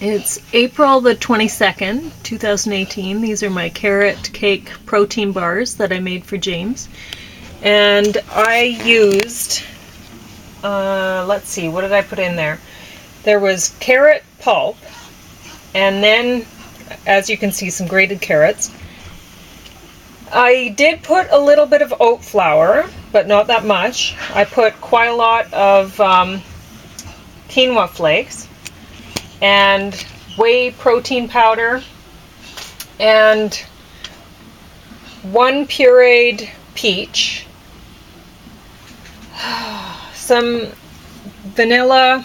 It's April the 22nd, 2018. These are my carrot cake protein bars that I made for James. And I used, let's see, what did I put in there? There was carrot pulp, and then, as you can see, some grated carrots. I did put a little bit of oat flour, but not that much. I put quite a lot of quinoa flakes and whey protein powder and one pureed peach, some vanilla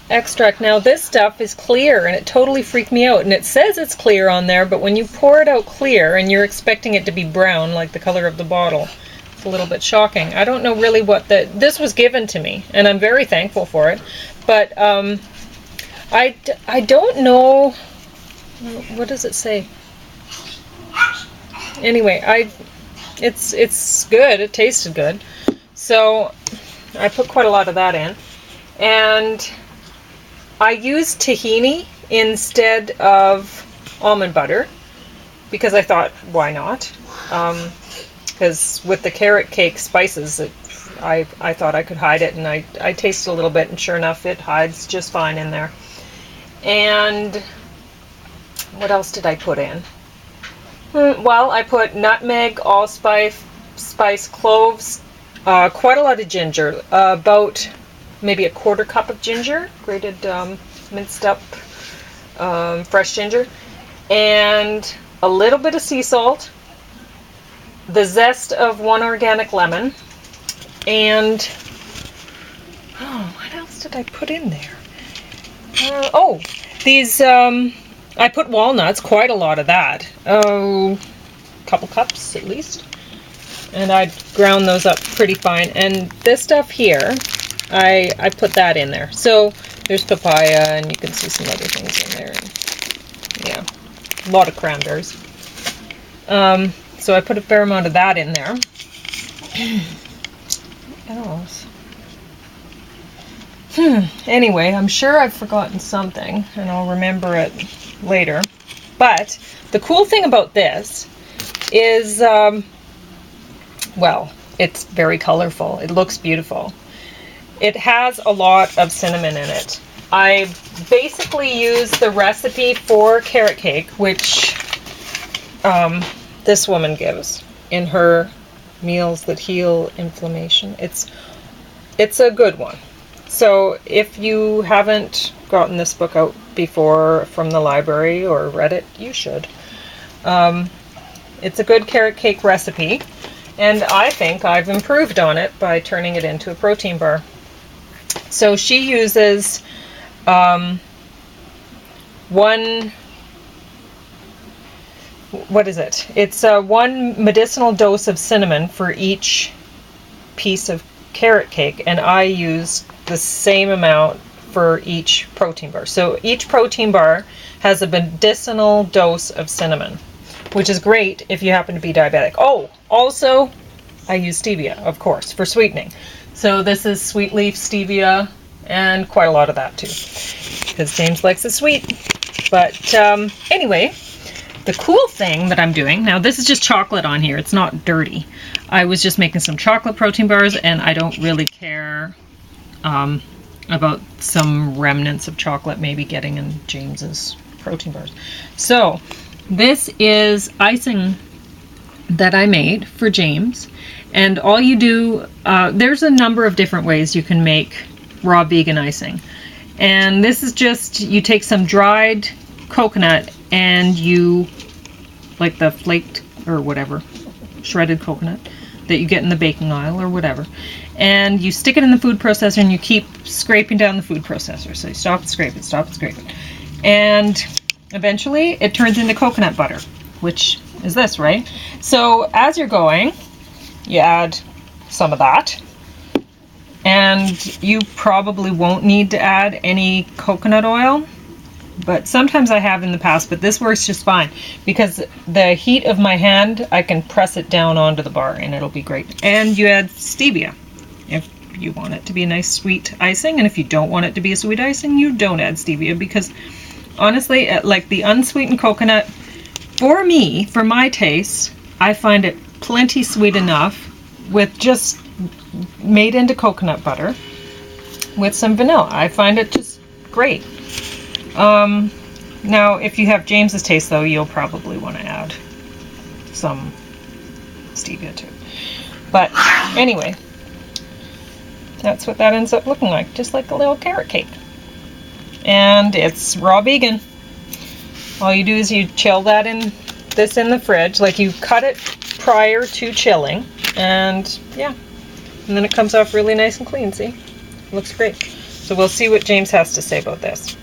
extract. Now this stuff is clear and it totally freaked me out, and it says it's clear on there, but when you pour it out clear and you're expecting it to be brown like the color of the bottle, it's a little bit shocking. I don't know really what this was given to me, and I'm very thankful for it, but I don't know, what does it say? Anyway, it's good. It tasted good, so I put quite a lot of that in. And I used tahini instead of almond butter because I thought, why not? Because with the carrot cake spices, I thought I could hide it, and I tasted a little bit, and sure enough, it hides just fine in there. And what else did I put in? Well, I put nutmeg, allspice, cloves, quite a lot of ginger, about maybe a 1/4 cup of ginger, grated, minced up, fresh ginger, and a little bit of sea salt, the zest of 1 organic lemon, and what else did I put in there? These, I put walnuts, quite a lot of that, a couple cups at least, and I ground those up pretty fine. And this stuff here, I put that in there. So there's papaya, and you can see some other things in there. And, yeah, a lot of cranberries. So I put a fair amount of that in there. What else? Anyway, I'm sure I've forgotten something, and I'll remember it later. But the cool thing about this is, well, it's very colorful. It looks beautiful. It has a lot of cinnamon in it. I basically used the recipe for carrot cake, which this woman gives in her Meals That Heal Inflammation. It's a good one. So if you haven't gotten this book out before from the library or read it, you should. It's a good carrot cake recipe, and I think I've improved on it by turning it into a protein bar. So she uses It's 1 medicinal dose of cinnamon for each piece of carrot cake, and I use the same amount for each protein bar. So each protein bar has a medicinal dose of cinnamon, which is great if you happen to be diabetic. Oh, also I use stevia, of course, for sweetening. So this is sweet leaf stevia, and quite a lot of that too, because James likes it sweet. But anyway, the cool thing that I'm doing, now this is just chocolate on here, it's not dirty. I was just making some chocolate protein bars, and I don't really care about some remnants of chocolate maybe getting in James's protein bars. So this is icing that I made for James, and all you do, there's a number of different ways you can make raw vegan icing, and this is just, you take some dried coconut and you, like the flaked or whatever, shredded coconut that you get in the baking aisle or whatever, and you stick it in the food processor and you keep scraping down the food processor. So you stop and scrape it, stop and scrape it, and eventually it turns into coconut butter, which is this, right? So as you're going, you add some of that, and you probably won't need to add any coconut oil, but sometimes I have in the past, but this works just fine because the heat of my hand, I can press it down onto the bar and it'll be great. And you add stevia. If you want it to be a nice sweet icing, and if you don't want it to be a sweet icing, you don't add stevia, because honestly, like the unsweetened coconut, for me, for my taste, I find it plenty sweet enough with just made into coconut butter with some vanilla. I find it just great. Now, if you have James's taste, though, you'll probably want to add some stevia too. But anyway, that's what that ends up looking like, just like a little carrot cake. And it's raw vegan. All you do is you chill that in the fridge, like you cut it prior to chilling, and yeah, and then it comes off really nice and clean. See, looks great. So we'll see what James has to say about this.